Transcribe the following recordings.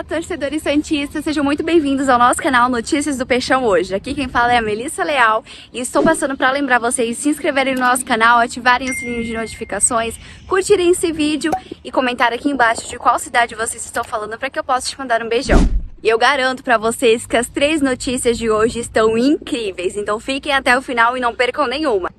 Olá, torcedores santistas, sejam muito bem-vindos ao nosso canal Notícias do Peixão hoje. Aqui quem fala é a Melissa Leal e estou passando para lembrar vocês de se inscreverem no nosso canal, ativarem o sininho de notificações, curtirem esse vídeo e comentar aqui embaixo de qual cidade vocês estão falando para que eu possa te mandar um beijão. E eu garanto para vocês que as 3 notícias de hoje estão incríveis, então fiquem até o final e não percam nenhuma.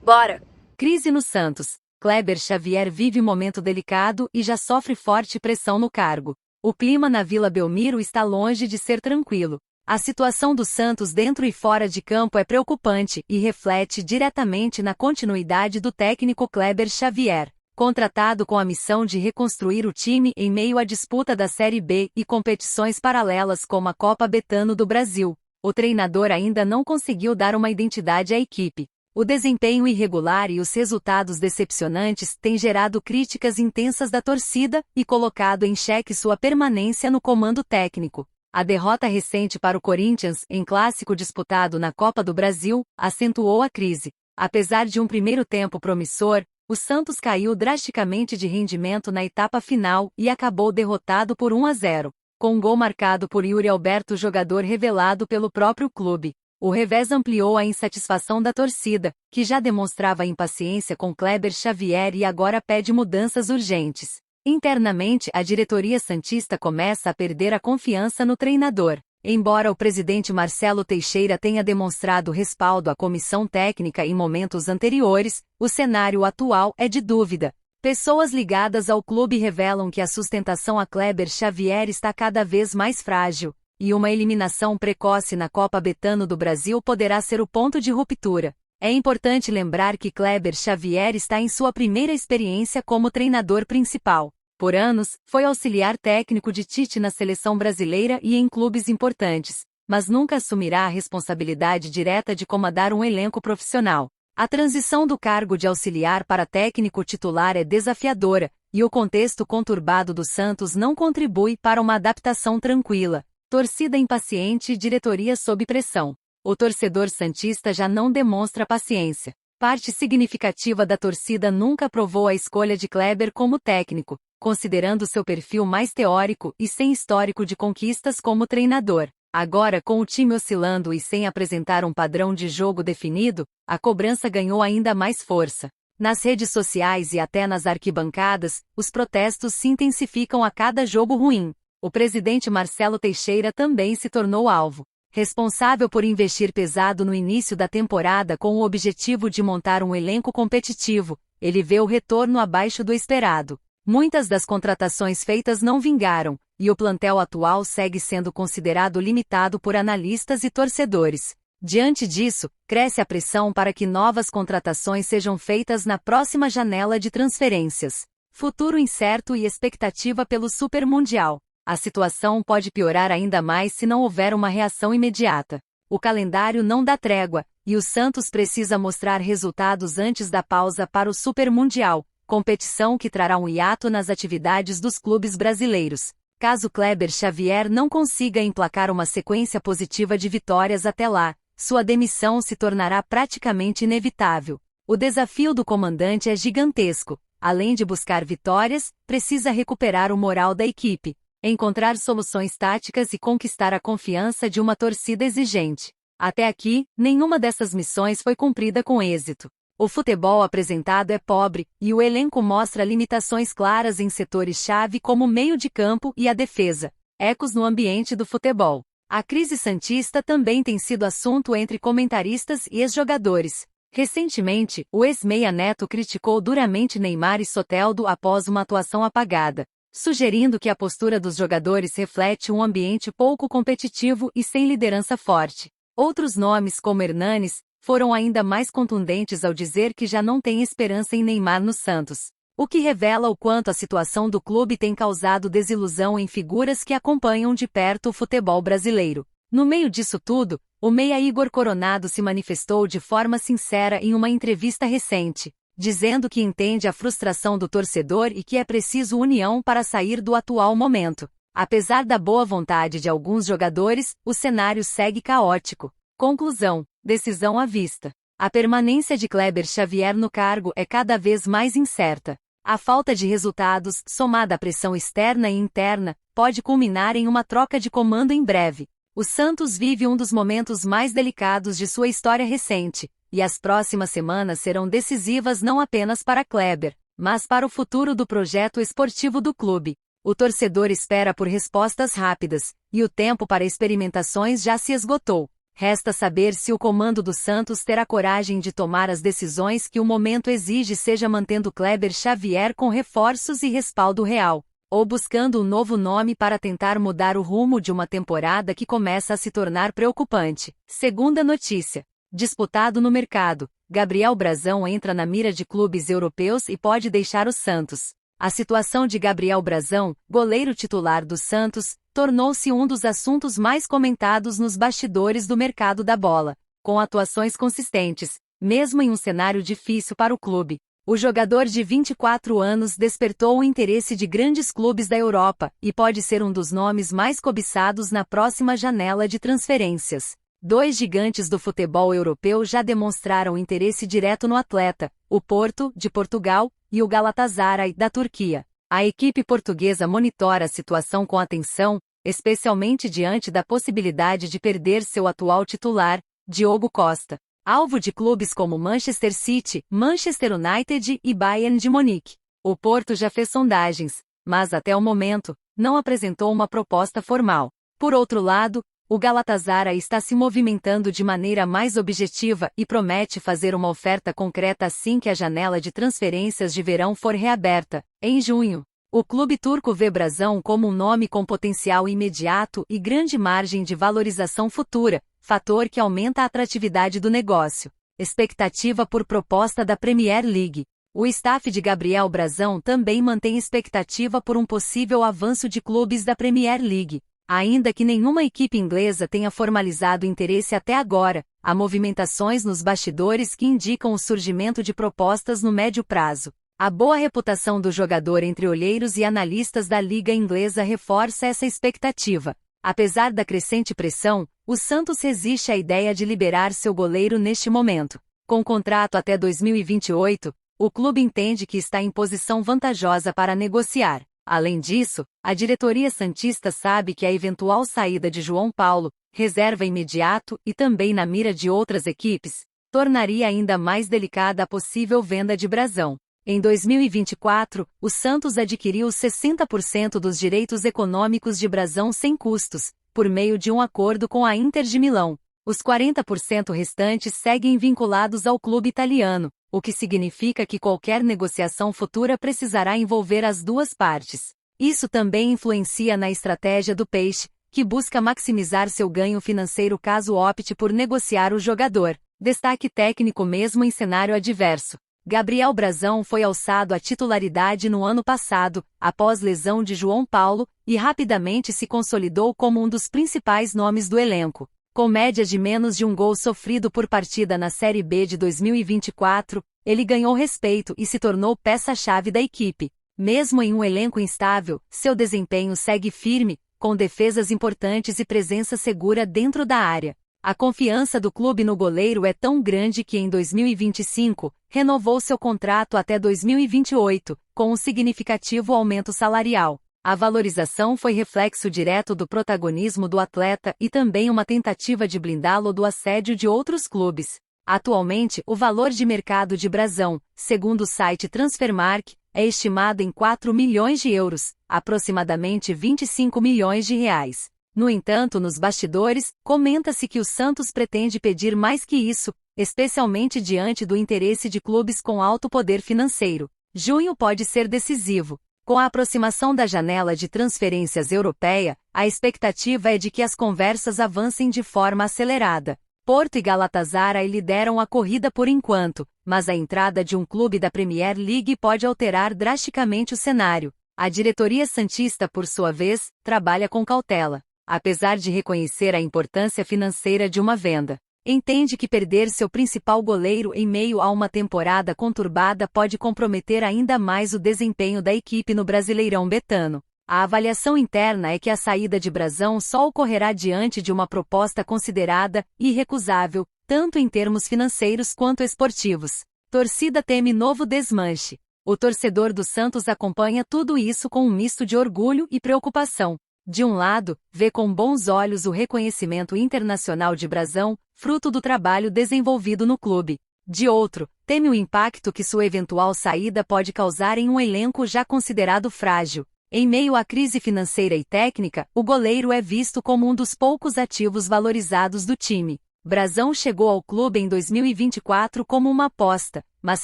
Bora! Crise no Santos. Kleber Xavier vive momento delicado e já sofre forte pressão no cargo. O clima na Vila Belmiro está longe de ser tranquilo. A situação do Santos dentro e fora de campo é preocupante e reflete diretamente na continuidade do técnico Kleber Xavier, contratado com a missão de reconstruir o time em meio à disputa da Série B e competições paralelas como a Copa Betano do Brasil. O treinador ainda não conseguiu dar uma identidade à equipe. O desempenho irregular e os resultados decepcionantes têm gerado críticas intensas da torcida e colocado em xeque sua permanência no comando técnico. A derrota recente para o Corinthians, em clássico disputado na Copa do Brasil, acentuou a crise. Apesar de um primeiro tempo promissor, o Santos caiu drasticamente de rendimento na etapa final e acabou derrotado por 1-0, com um gol marcado por Yuri Alberto, jogador revelado pelo próprio clube. O revés ampliou a insatisfação da torcida, que já demonstrava impaciência com Kleber Xavier e agora pede mudanças urgentes. Internamente, a diretoria santista começa a perder a confiança no treinador. Embora o presidente Marcelo Teixeira tenha demonstrado respaldo à comissão técnica em momentos anteriores, o cenário atual é de dúvida. Pessoas ligadas ao clube revelam que a sustentação a Kleber Xavier está cada vez mais frágil, e uma eliminação precoce na Copa Betano do Brasil poderá ser o ponto de ruptura. É importante lembrar que Kleber Xavier está em sua primeira experiência como treinador principal. Por anos, foi auxiliar técnico de Tite na seleção brasileira e em clubes importantes, mas nunca assumirá a responsabilidade direta de comandar um elenco profissional. A transição do cargo de auxiliar para técnico titular é desafiadora, e o contexto conturbado do Santos não contribui para uma adaptação tranquila. Torcida impaciente e diretoria sob pressão. O torcedor santista já não demonstra paciência. Parte significativa da torcida nunca aprovou a escolha de Kleber como técnico, considerando seu perfil mais teórico e sem histórico de conquistas como treinador. Agora, com o time oscilando e sem apresentar um padrão de jogo definido, a cobrança ganhou ainda mais força. Nas redes sociais e até nas arquibancadas, os protestos se intensificam a cada jogo ruim. O presidente Marcelo Teixeira também se tornou alvo. Responsável por investir pesado no início da temporada com o objetivo de montar um elenco competitivo, ele vê o retorno abaixo do esperado. Muitas das contratações feitas não vingaram, e o plantel atual segue sendo considerado limitado por analistas e torcedores. Diante disso, cresce a pressão para que novas contratações sejam feitas na próxima janela de transferências. Futuro incerto e expectativa pelo Super Mundial. A situação pode piorar ainda mais se não houver uma reação imediata. O calendário não dá trégua, e o Santos precisa mostrar resultados antes da pausa para o Super Mundial, competição que trará um hiato nas atividades dos clubes brasileiros. Caso Kleber Xavier não consiga emplacar uma sequência positiva de vitórias até lá, sua demissão se tornará praticamente inevitável. O desafio do comandante é gigantesco. Além de buscar vitórias, precisa recuperar o moral da equipe, encontrar soluções táticas e conquistar a confiança de uma torcida exigente. Até aqui, nenhuma dessas missões foi cumprida com êxito. O futebol apresentado é pobre, e o elenco mostra limitações claras em setores-chave como o meio de campo e a defesa. Ecos no ambiente do futebol. A crise santista também tem sido assunto entre comentaristas e ex-jogadores. Recentemente, o ex-meia Neto criticou duramente Neymar e Soteldo após uma atuação apagada, sugerindo que a postura dos jogadores reflete um ambiente pouco competitivo e sem liderança forte. Outros nomes, como Hernanes, foram ainda mais contundentes ao dizer que já não tem esperança em Neymar no Santos, o que revela o quanto a situação do clube tem causado desilusão em figuras que acompanham de perto o futebol brasileiro. No meio disso tudo, o meia Igor Coronado se manifestou de forma sincera em uma entrevista recente, dizendo que entende a frustração do torcedor e que é preciso união para sair do atual momento. Apesar da boa vontade de alguns jogadores, o cenário segue caótico. Conclusão: decisão à vista. A permanência de Kleber Xavier no cargo é cada vez mais incerta. A falta de resultados, somada à pressão externa e interna, pode culminar em uma troca de comando em breve. O Santos vive um dos momentos mais delicados de sua história recente, e as próximas semanas serão decisivas não apenas para Kleber, mas para o futuro do projeto esportivo do clube. O torcedor espera por respostas rápidas, e o tempo para experimentações já se esgotou. Resta saber se o comando do Santos terá coragem de tomar as decisões que o momento exige, seja mantendo Kleber Xavier com reforços e respaldo real, ou buscando um novo nome para tentar mudar o rumo de uma temporada que começa a se tornar preocupante. Segunda notícia. Disputado no mercado, Gabriel Brazão entra na mira de clubes europeus e pode deixar o Santos. A situação de Gabriel Brazão, goleiro titular do Santos, tornou-se um dos assuntos mais comentados nos bastidores do mercado da bola. Com atuações consistentes, mesmo em um cenário difícil para o clube, o jogador de 24 anos despertou o interesse de grandes clubes da Europa e pode ser um dos nomes mais cobiçados na próxima janela de transferências. Dois gigantes do futebol europeu já demonstraram interesse direto no atleta, o Porto, de Portugal, e o Galatasaray, da Turquia. A equipe portuguesa monitora a situação com atenção, especialmente diante da possibilidade de perder seu atual titular, Diogo Costa, alvo de clubes como Manchester City, Manchester United e Bayern de Munique. O Porto já fez sondagens, mas até o momento, não apresentou uma proposta formal. Por outro lado, o Galatasaray está se movimentando de maneira mais objetiva e promete fazer uma oferta concreta assim que a janela de transferências de verão for reaberta, em junho. O clube turco vê Brazão como um nome com potencial imediato e grande margem de valorização futura, fator que aumenta a atratividade do negócio. Expectativa por proposta da Premier League. O staff de Gabriel Brazão também mantém expectativa por um possível avanço de clubes da Premier League. Ainda que nenhuma equipe inglesa tenha formalizado interesse até agora, há movimentações nos bastidores que indicam o surgimento de propostas no médio prazo. A boa reputação do jogador entre olheiros e analistas da Liga Inglesa reforça essa expectativa. Apesar da crescente pressão, o Santos resiste à ideia de liberar seu goleiro neste momento. Com contrato até 2028, o clube entende que está em posição vantajosa para negociar. Além disso, a diretoria santista sabe que a eventual saída de João Paulo, reserva imediato e também na mira de outras equipes, tornaria ainda mais delicada a possível venda de Brazão. Em 2024, o Santos adquiriu 60% dos direitos econômicos de Brazão sem custos, por meio de um acordo com a Inter de Milão. Os 40% restantes seguem vinculados ao clube italiano, o que significa que qualquer negociação futura precisará envolver as duas partes. Isso também influencia na estratégia do Peixe, que busca maximizar seu ganho financeiro caso opte por negociar o jogador. Destaque técnico mesmo em cenário adverso. Gabriel Brazão foi alçado à titularidade no ano passado, após lesão de João Paulo, e rapidamente se consolidou como um dos principais nomes do elenco. Com média de menos de um gol sofrido por partida na Série B de 2024, ele ganhou respeito e se tornou peça-chave da equipe. Mesmo em um elenco instável, seu desempenho segue firme, com defesas importantes e presença segura dentro da área. A confiança do clube no goleiro é tão grande que em 2025, renovou seu contrato até 2028, com um significativo aumento salarial. A valorização foi reflexo direto do protagonismo do atleta e também uma tentativa de blindá-lo do assédio de outros clubes. Atualmente, o valor de mercado de Brazão, segundo o site Transfermarkt, é estimado em 4 milhões de euros, aproximadamente 25 milhões de reais. No entanto, nos bastidores, comenta-se que o Santos pretende pedir mais que isso, especialmente diante do interesse de clubes com alto poder financeiro. Junho pode ser decisivo. Com a aproximação da janela de transferências europeia, a expectativa é de que as conversas avancem de forma acelerada. Porto e Galatasaray lideram a corrida por enquanto, mas a entrada de um clube da Premier League pode alterar drasticamente o cenário. A diretoria santista, por sua vez, trabalha com cautela. Apesar de reconhecer a importância financeira de uma venda, entende que perder seu principal goleiro em meio a uma temporada conturbada pode comprometer ainda mais o desempenho da equipe no Brasileirão betano. A avaliação interna é que a saída de Brazão só ocorrerá diante de uma proposta considerada irrecusável, tanto em termos financeiros quanto esportivos. Torcida teme novo desmanche. O torcedor do Santos acompanha tudo isso com um misto de orgulho e preocupação. De um lado, vê com bons olhos o reconhecimento internacional de Brasão, fruto do trabalho desenvolvido no clube. De outro, teme o impacto que sua eventual saída pode causar em um elenco já considerado frágil. Em meio à crise financeira e técnica, o goleiro é visto como um dos poucos ativos valorizados do time. Brasão chegou ao clube em 2024 como uma aposta, mas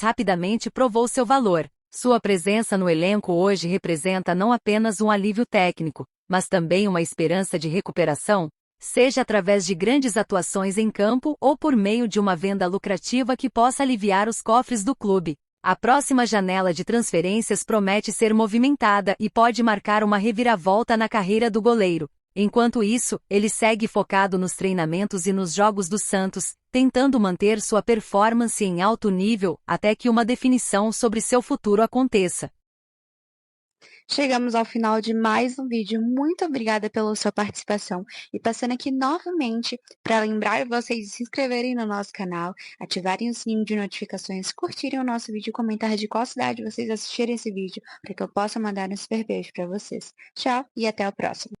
rapidamente provou seu valor. Sua presença no elenco hoje representa não apenas um alívio técnico, mas também uma esperança de recuperação, seja através de grandes atuações em campo ou por meio de uma venda lucrativa que possa aliviar os cofres do clube. A próxima janela de transferências promete ser movimentada e pode marcar uma reviravolta na carreira do goleiro. Enquanto isso, ele segue focado nos treinamentos e nos jogos do Santos, tentando manter sua performance em alto nível até que uma definição sobre seu futuro aconteça. Chegamos ao final de mais um vídeo. Muito obrigada pela sua participação. E passando aqui novamente para lembrar vocês de se inscreverem no nosso canal, ativarem o sininho de notificações, curtirem o nosso vídeo e comentar de qual cidade vocês assistirem esse vídeo, para que eu possa mandar um super beijo para vocês. Tchau e até o próximo.